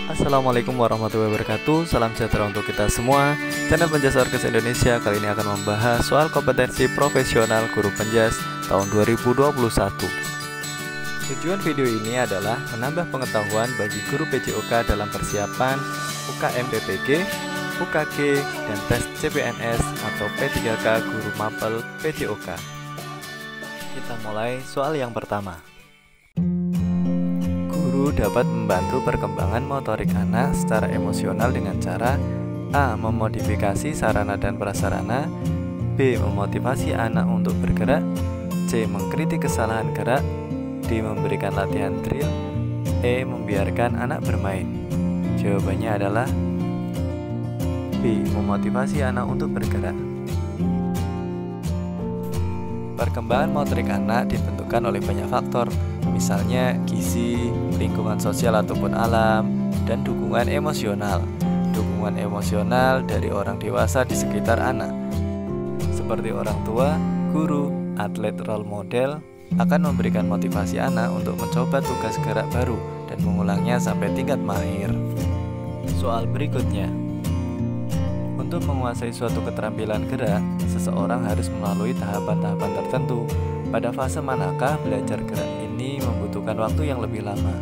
Assalamualaikum warahmatullahi wabarakatuh. Salam sejahtera untuk kita semua. Channel Penjas Orkes Indonesia kali ini akan membahas soal kompetensi profesional guru penjas tahun 2021. Tujuan video ini adalah menambah pengetahuan bagi guru PJOK dalam persiapan UKM PPG, UKG, dan tes CPNS atau P3K Guru Mapel PJOK. Kita mulai soal yang pertama. Guru dapat membantu perkembangan motorik anak secara emosional dengan cara A. Memodifikasi sarana dan prasarana, B. Memotivasi anak untuk bergerak, C. Mengkritik kesalahan gerak, D. Memberikan latihan drill, E. Membiarkan anak bermain. Jawabannya adalah B. Memotivasi anak untuk bergerak. Perkembangan motorik anak ditentukan oleh banyak faktor, misalnya gizi, lingkungan sosial ataupun alam, dan dukungan emosional. Dukungan emosional dari orang dewasa di sekitar anak, seperti orang tua, guru, atlet role model, akan memberikan motivasi anak untuk mencoba tugas gerak baru dan mengulangnya sampai tingkat mahir. Soal berikutnya. Untuk menguasai suatu keterampilan gerak, seseorang harus melalui tahapan-tahapan tertentu. Pada fase manakah belajar gerak ini membutuhkan waktu yang lebih lama?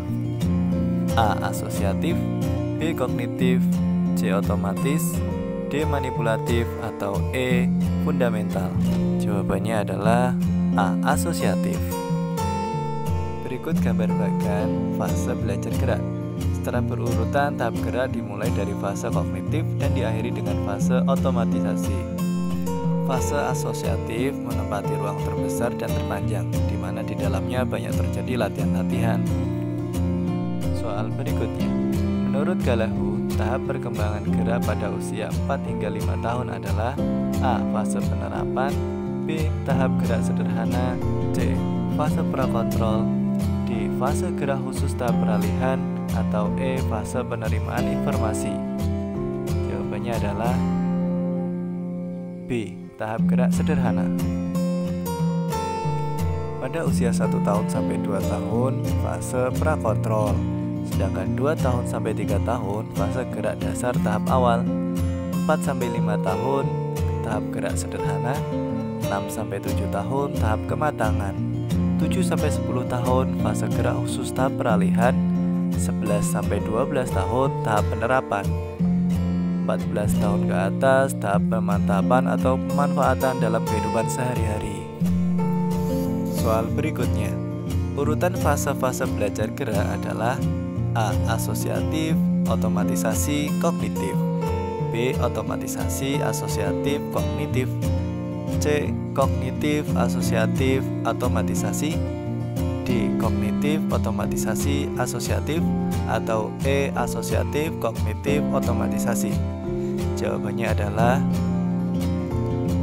A. Asosiatif, B. Kognitif, C. Otomatis, D. Manipulatif, atau E. Fundamental. Jawabannya adalah A. Asosiatif. Berikut gambar bagan fase belajar gerak. Secara berurutan, tahap gerak dimulai dari fase kognitif dan diakhiri dengan fase otomatisasi. Fase asosiatif menempati ruang terbesar dan terpanjang, di mana di dalamnya banyak terjadi latihan-latihan. Soal berikutnya. Menurut Galahu, tahap perkembangan gerak pada usia 4 hingga 5 tahun adalah A. Fase penerapan, B. Tahap gerak sederhana, C. Fase prakontrol, D. Fase gerak khusus tahap peralihan, atau E. Fase penerimaan informasi. Jawabannya adalah B. Tahap gerak sederhana. Pada usia 1 tahun sampai 2 tahun fase prakontrol, sedangkan 2 tahun sampai 3 tahun fase gerak dasar tahap awal, 4 sampai 5 tahun tahap gerak sederhana, 6 sampai 7 tahun tahap kematangan, 7 sampai 10 tahun fase gerak khusus tahap peralihan, 11 sampai 12 tahun tahap penerapan, 14 tahun ke atas tahap pemantapan atau pemanfaatan dalam kehidupan sehari-hari. Soal berikutnya. Urutan fase-fase belajar gerak adalah A. Asosiatif, otomatisasi, kognitif, B. Otomatisasi, asosiatif, kognitif, C. Kognitif, asosiatif, otomatisasi, D. Kognitif, otomatisasi, asosiatif, atau E. Asosiatif, kognitif, otomatisasi. Jawabannya adalah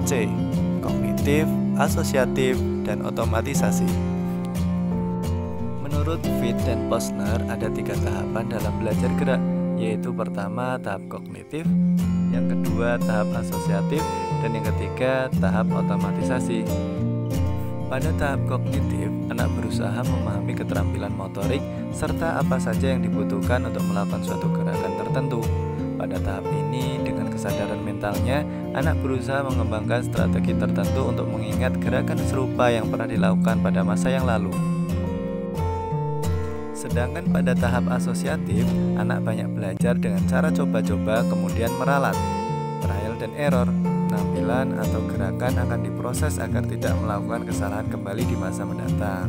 C. Kognitif, asosiatif, dan otomatisasi. Menurut Fit dan Posner, ada 3 tahapan dalam belajar gerak, yaitu pertama tahap kognitif, yang kedua tahap asosiatif, dan yang ketiga tahap otomatisasi. Pada tahap kognitif, anak berusaha memahami keterampilan motorik serta apa saja yang dibutuhkan untuk melakukan suatu gerakan tertentu. Pada tahap ini, dengan kesadaran mentalnya, anak berusaha mengembangkan strategi tertentu untuk mengingat gerakan serupa yang pernah dilakukan pada masa yang lalu. Sedangkan pada tahap asosiatif, anak banyak belajar dengan cara coba-coba kemudian meralat, trial dan error. Penampilan atau gerakan akan diproses agar tidak melakukan kesalahan kembali di masa mendatang.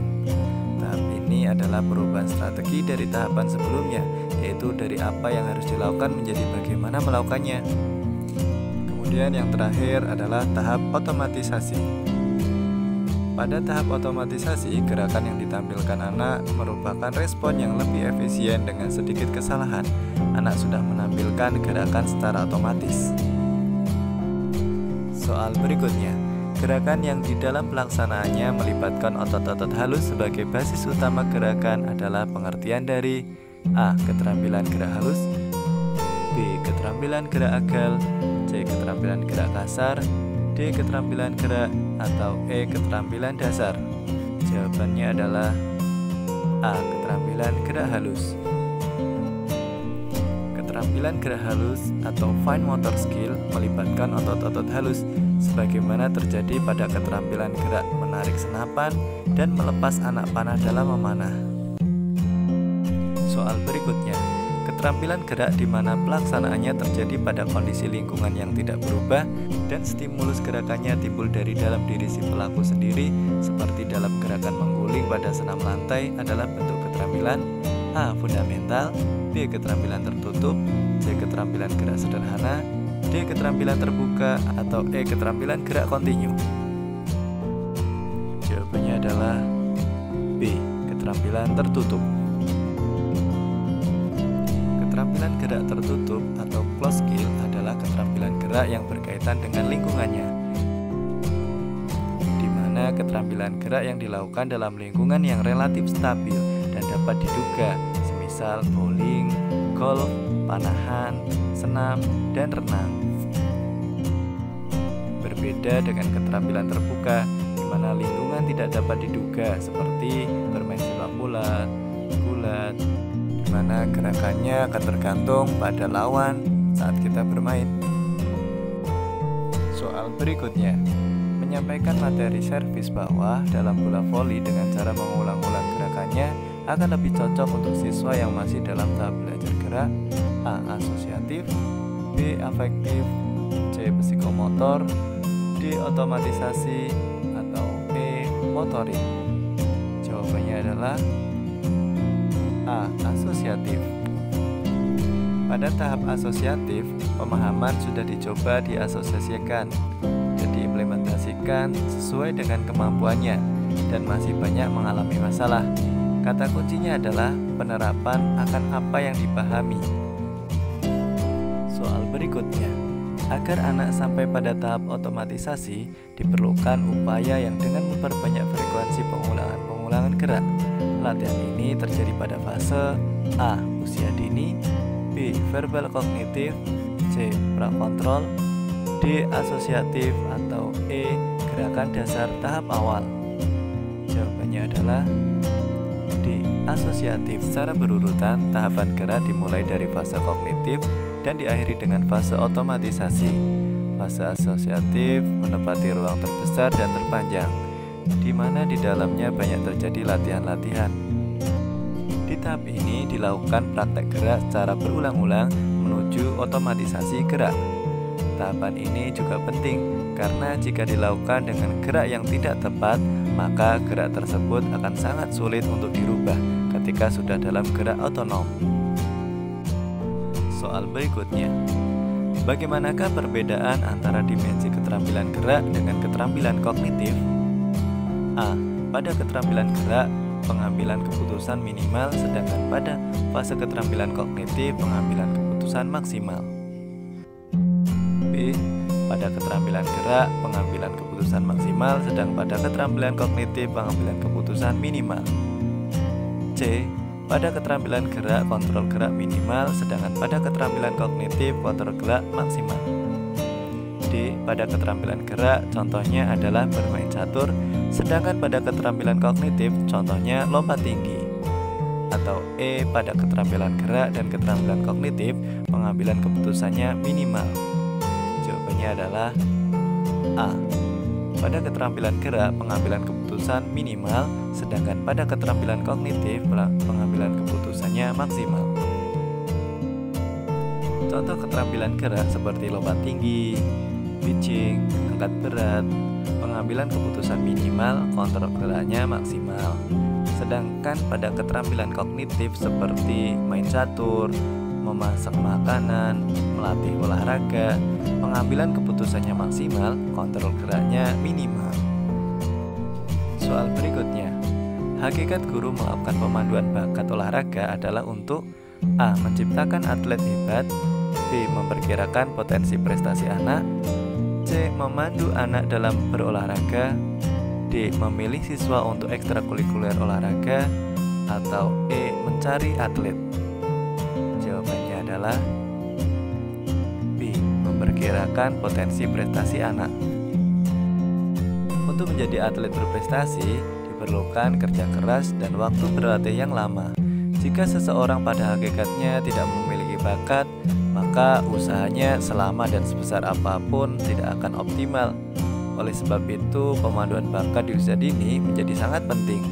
Tahap ini adalah perubahan strategi dari tahapan sebelumnya, yaitu dari apa yang harus dilakukan menjadi bagaimana melakukannya. Kemudian yang terakhir adalah tahap otomatisasi. Pada tahap otomatisasi, gerakan yang ditampilkan anak merupakan respon yang lebih efisien dengan sedikit kesalahan. Anak sudah menampilkan gerakan secara otomatis. Soal berikutnya. Gerakan yang di dalam pelaksanaannya melibatkan otot-otot halus sebagai basis utama gerakan adalah pengertian dari A. Keterampilan gerak halus, B. Keterampilan gerak agal, C. Keterampilan gerak kasar, D. Keterampilan gerak, atau E. Keterampilan dasar. Jawabannya adalah A. Keterampilan gerak halus. Keterampilan gerak halus atau fine motor skill melibatkan otot-otot halus, sebagaimana terjadi pada keterampilan gerak menarik senapan dan melepas anak panah dalam memanah. Soal berikutnya, keterampilan gerak di mana pelaksanaannya terjadi pada kondisi lingkungan yang tidak berubah dan stimulus gerakannya timbul dari dalam diri si pelaku sendiri, seperti dalam gerakan mengguling pada senam lantai, adalah bentuk keterampilan A. Fundamental, B. Keterampilan tertutup, C. Keterampilan gerak sederhana, D. Keterampilan terbuka, atau E. Keterampilan gerak kontinu. Jawabannya adalah B. Keterampilan tertutup. Keterampilan gerak tertutup atau closed skill adalah keterampilan gerak yang berkaitan dengan lingkungannya, di mana keterampilan gerak yang dilakukan dalam lingkungan yang relatif stabil dan dapat diduga, semisal bowling, golf, panahan, senam, dan renang. Berbeda dengan keterampilan terbuka, di mana lingkungan tidak dapat diduga, seperti bermain sepak bola, gulat, di mana gerakannya akan tergantung pada lawan saat kita bermain. Soal berikutnya, menyampaikan materi servis bawah dalam bola voli dengan cara mengulang-ulang gerakannya akan lebih cocok untuk siswa yang masih dalam tahap belajar gerak. A. Asosiatif, B. Afektif, C. Psikomotor, D. Otomatisasi, atau E. Motorik. Jawabannya adalah A. Asosiatif. Pada tahap asosiatif, pemahaman sudah dicoba diasosiasikan dan diimplementasikan sesuai dengan kemampuannya dan masih banyak mengalami masalah. Kata kuncinya adalah penerapan akan apa yang dipahami. Soal berikutnya, agar anak sampai pada tahap otomatisasi, diperlukan upaya yang dengan memperbanyak frekuensi pengulangan gerak. Latihan ini terjadi pada fase A. Usia dini, B. Verbal kognitif, C. Prakontrol, D. Asosiatif, atau E. Gerakan dasar tahap awal. Jawabannya adalah D. Asosiatif. Secara berurutan, tahapan gerak dimulai dari fase kognitif dan diakhiri dengan fase otomatisasi. Fase asosiatif menempati ruang terbesar dan terpanjang, di mana di dalamnya banyak terjadi latihan-latihan. Di tahap ini dilakukan praktek gerak secara berulang-ulang menuju otomatisasi gerak. Tahapan ini juga penting karena jika dilakukan dengan gerak yang tidak tepat, maka gerak tersebut akan sangat sulit untuk dirubah ketika sudah dalam gerak otonom. Soal berikutnya, bagaimanakah perbedaan antara dimensi keterampilan gerak dengan keterampilan kognitif? A. Pada keterampilan gerak, pengambilan keputusan minimal, sedangkan pada fase keterampilan kognitif, pengambilan keputusan maksimal. B. Pada keterampilan gerak, pengambilan keputusan maksimal, sedang pada keterampilan kognitif, pengambilan keputusan minimal. C. Pada keterampilan gerak, kontrol gerak minimal, sedangkan pada keterampilan kognitif, kontrol gerak maksimal. D. Pada keterampilan gerak, contohnya adalah bermain catur, sedangkan pada keterampilan kognitif, contohnya lompat tinggi. Atau E. Pada keterampilan gerak dan keterampilan kognitif, pengambilan keputusannya minimal. Jawabannya adalah A. Pada keterampilan gerak, pengambilan keputusan minimal, sedangkan pada keterampilan kognitif, pengambilan keputusannya maksimal. Contoh keterampilan gerak seperti lompat tinggi, pitching, angkat berat, pengambilan keputusan minimal, kontrol geraknya maksimal. Sedangkan pada keterampilan kognitif seperti main catur, memasak makanan, melatih olahraga, pengambilan keputusannya maksimal, kontrol geraknya minimal. Soal berikutnya, hakikat guru melakukan pemanduan bakat olahraga adalah untuk A. Menciptakan atlet hebat, B. Memperkirakan potensi prestasi anak, C. Memandu anak dalam berolahraga, D. Memilih siswa untuk ekstrakurikuler olahraga, atau E. Mencari atlet. Jawabannya adalah B. Memperkirakan potensi prestasi anak. Untuk menjadi atlet berprestasi, diperlukan kerja keras dan waktu berlatih yang lama. Jika seseorang pada hakikatnya tidak memiliki bakat, maka usahanya selama dan sebesar apapun tidak akan optimal. Oleh sebab itu, pemanduan bakat di usia dini menjadi sangat penting.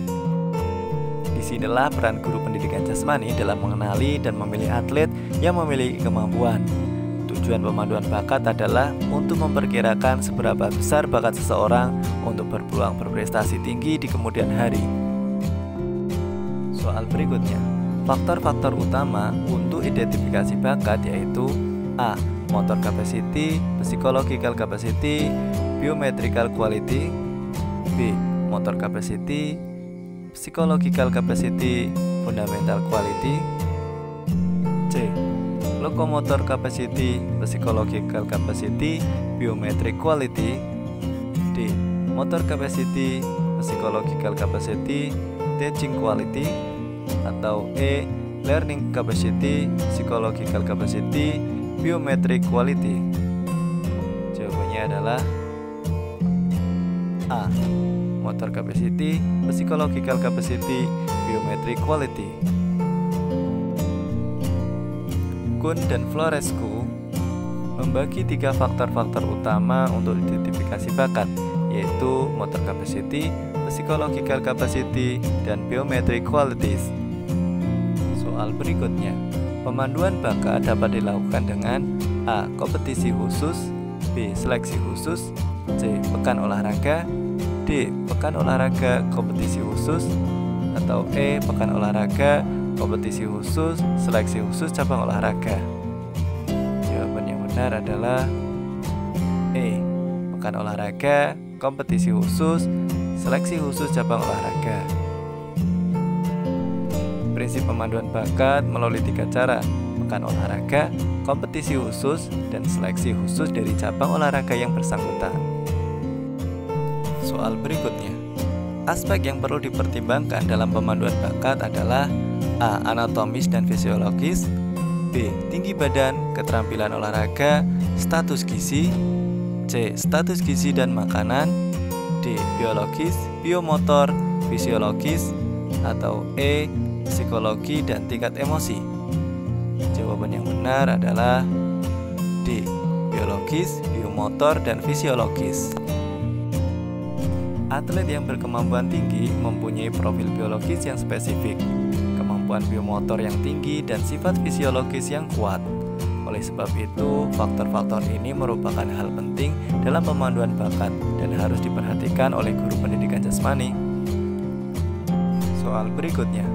Disinilah peran guru pendidikan jasmani dalam mengenali dan memilih atlet yang memiliki kemampuan. Tujuan pemanduan bakat adalah untuk memperkirakan seberapa besar bakat seseorang untuk berpeluang berprestasi tinggi di kemudian hari. Soal berikutnya, faktor-faktor utama untuk identifikasi bakat yaitu A. Motor capacity, psychological capacity, biometrical quality. B. Motor capacity, psychological capacity, fundamental quality. C. Locomotor capacity, psychological capacity, biometric quality. D. Motor capacity, psychological capacity, teaching quality. Atau E. Learning capacity, psychological capacity, biometric quality. Jawabannya adalah A. Motor capacity, psychological capacity, biometric quality. Kuhn dan Florescu membagi 3 faktor-faktor utama untuk identifikasi bakat, yaitu motor capacity, psychological capacity, dan biometric qualities. Soal berikutnya, pemanduan bakat dapat dilakukan dengan A. Kompetisi khusus, B. Seleksi khusus, C. Pekan olahraga, D. Pekan olahraga kompetisi khusus, atau E. Pekan olahraga kompetisi khusus, seleksi khusus cabang olahraga. Jawaban yang benar adalah E. Pekan olahraga kompetisi khusus, seleksi khusus cabang olahraga. Prinsip pemanduan bakat melalui 3 cara: pekan olahraga, kompetisi khusus, dan seleksi khusus dari cabang olahraga yang bersangkutan. Soal berikutnya, aspek yang perlu dipertimbangkan dalam pemanduan bakat adalah A. Anatomis dan fisiologis, B. Tinggi badan, keterampilan olahraga, status gizi, C. Status gizi dan makanan, D. Biologis, biomotor, fisiologis, atau E. Psikologi dan tingkat emosi. Jawaban yang benar adalah D. Biologis, biomotor, dan fisiologis. Atlet yang berkemampuan tinggi mempunyai profil biologis yang spesifik, kemampuan biomotor yang tinggi, dan sifat fisiologis yang kuat. Oleh sebab itu, faktor-faktor ini merupakan hal penting dalam pemanduan bakat dan harus diperhatikan oleh guru pendidikan jasmani. Soal berikutnya,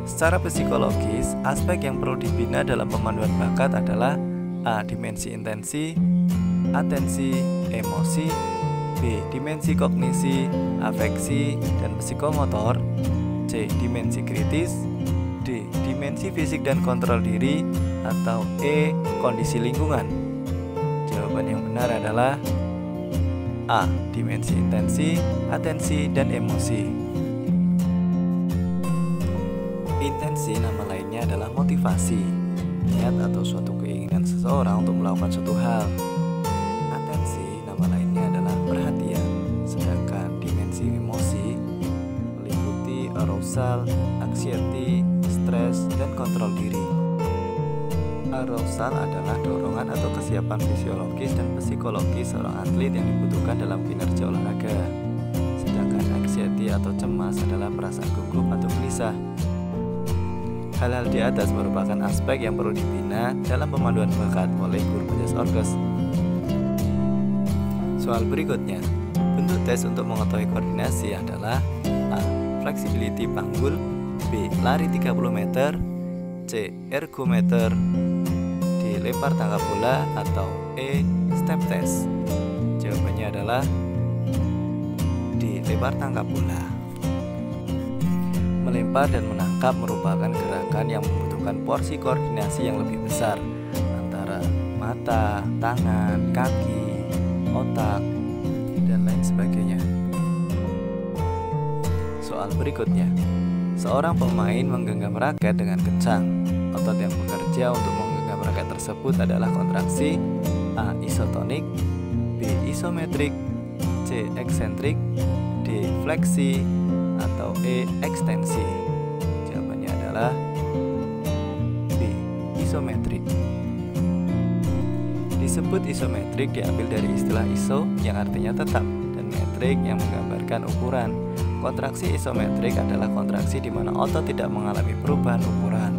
secara psikologis, aspek yang perlu dibina dalam pemanduan bakat adalah A. Dimensi intensi, atensi, emosi, B. Dimensi kognisi, afeksi, dan psikomotor, C. Dimensi kritis, D. Dimensi fisik dan kontrol diri, atau E. Kondisi lingkungan. Jawaban yang benar adalah A. Dimensi intensi, atensi, dan emosi. Intensi nama lainnya adalah motivasi, niat atau suatu keinginan seseorang untuk melakukan suatu hal. Atensi nama lainnya adalah perhatian, sedangkan dimensi emosi meliputi arousal, anxiety, stres, dan kontrol diri. Arousal adalah dorongan atau kesiapan fisiologis dan psikologis seorang atlet yang dibutuhkan dalam kinerja olahraga. Sedangkan anxiety atau cemas adalah perasaan gugup atau gelisah. Hal-hal di atas merupakan aspek yang perlu dibina dalam pemanduan bakat oleh guru penjas orkes. Soal berikutnya, bentuk tes untuk mengetahui koordinasi adalah A. Flexibility panggul, B. Lari 30 meter, C. Ergometer, D. Lempar tangkap bola, atau E. Step test. Jawabannya adalah D. Lempar tangkap bola. Melempar dan menangkap merupakan gerakan yang membutuhkan porsi koordinasi yang lebih besar antara mata, tangan, kaki, otak, dan lain sebagainya. Soal berikutnya, seorang pemain menggenggam raket dengan kencang. Otot yang bekerja untuk menggenggam raket tersebut adalah kontraksi, A. Isotonik, B. Isometrik, C. Eksentrik, D. Fleksi, atau E. Ekstensi. Jawabannya adalah B. isometrik. Disebut isometrik diambil dari istilah iso yang artinya tetap dan metrik yang menggambarkan ukuran. Kontraksi isometrik adalah kontraksi di mana otot tidak mengalami perubahan ukuran.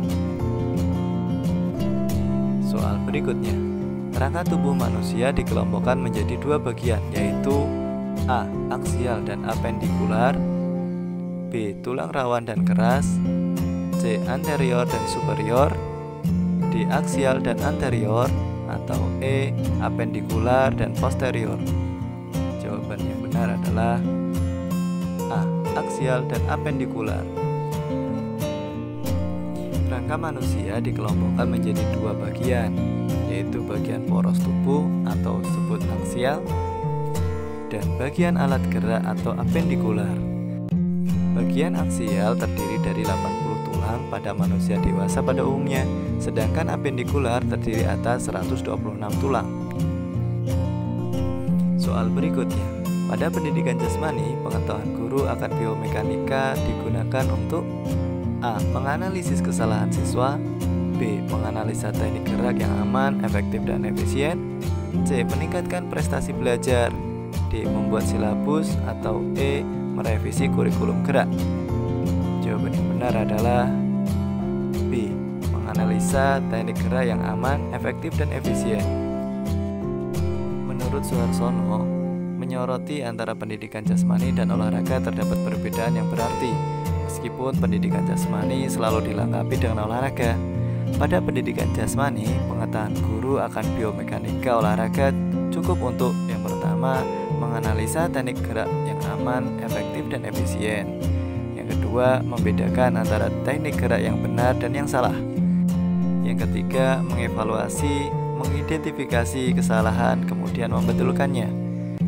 Soal berikutnya, rangka tubuh manusia dikelompokkan menjadi dua bagian, yaitu A. Aksial dan apendikular, B. Tulang rawan dan keras, C. Anterior dan superior, D. Aksial dan anterior, atau E. Apendikular dan posterior. Jawaban yang benar adalah A. Aksial dan apendikular. Rangka manusia dikelompokkan menjadi dua bagian, yaitu bagian poros tubuh atau disebut aksial dan bagian alat gerak atau apendikular. Bagian aksial terdiri dari 80 tulang pada manusia dewasa pada umumnya, sedangkan apendikular terdiri atas 126 tulang. Soal berikutnya, pada pendidikan jasmani, pengetahuan guru akan biomekanika digunakan untuk A. Menganalisis kesalahan siswa, B. Menganalisa teknik gerak yang aman, efektif, dan efisien, C. Meningkatkan prestasi belajar, D. Membuat silabus, atau E. Merevisi kurikulum gerak. Jawaban yang benar adalah B. Menganalisa teknik gerak yang aman, efektif, dan efisien. Menurut Suharsono, menyoroti antara pendidikan jasmani dan olahraga terdapat perbedaan yang berarti. Meskipun pendidikan jasmani selalu dilengkapi dengan olahraga, pada pendidikan jasmani, pengetahuan guru akan biomekanika olahraga cukup untuk yang pertama, menganalisa teknik gerak yang aman, efektif, dan efisien. Yang kedua, membedakan antara teknik gerak yang benar dan yang salah. Yang ketiga, mengevaluasi, mengidentifikasi kesalahan, kemudian membetulkannya.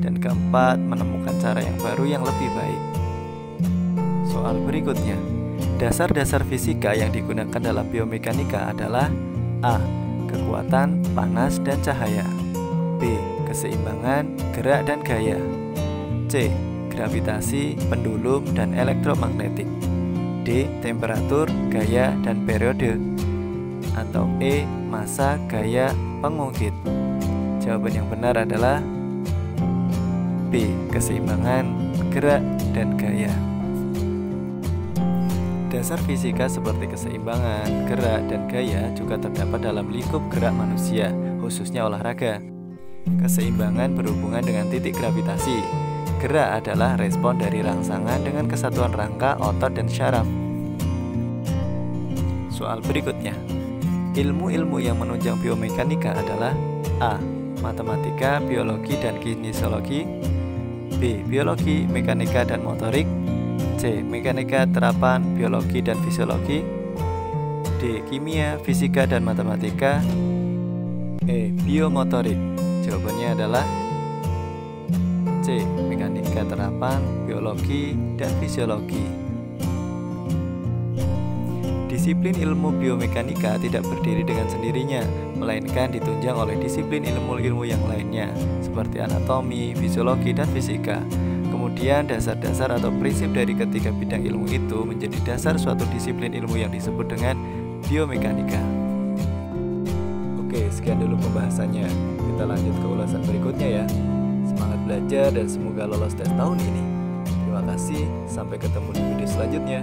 Dan keempat, menemukan cara yang baru yang lebih baik. Soal berikutnya, dasar-dasar fisika yang digunakan dalam biomekanika adalah A. Kekuatan, panas, dan cahaya, B. Keseimbangan, gerak, dan gaya, C. Gravitasi, pendulum, dan elektromagnetik, D. Temperatur, gaya, dan periode, atau E. Massa, gaya, pengungkit. Jawaban yang benar adalah B. Keseimbangan, gerak, dan gaya. Dasar fisika seperti keseimbangan, gerak, dan gaya juga terdapat dalam lingkup gerak manusia, khususnya olahraga. Keseimbangan berhubungan dengan titik gravitasi. Gerak adalah respon dari rangsangan dengan kesatuan rangka, otot, dan syaraf. Soal berikutnya, ilmu-ilmu yang menunjang biomekanika adalah A. Matematika, biologi, dan kinesiologi, B. Biologi, mekanika, dan motorik, C. Mekanika, terapan, biologi, dan fisiologi, D. Kimia, fisika, dan matematika, E. Biomotorik. Jawabannya adalah C. Mekanika, terapan, biologi, dan fisiologi. Disiplin ilmu biomekanika tidak berdiri dengan sendirinya, melainkan ditunjang oleh disiplin ilmu-ilmu yang lainnya, seperti anatomi, fisiologi, dan fisika. Kemudian dasar-dasar atau prinsip dari ketiga bidang ilmu itu menjadi dasar suatu disiplin ilmu yang disebut dengan biomekanika. Oke, sekian dulu pembahasannya. Kita lanjut ke ulasan berikutnya ya. Semangat belajar dan semoga lolos tes tahun ini. Terima kasih, sampai ketemu di video selanjutnya.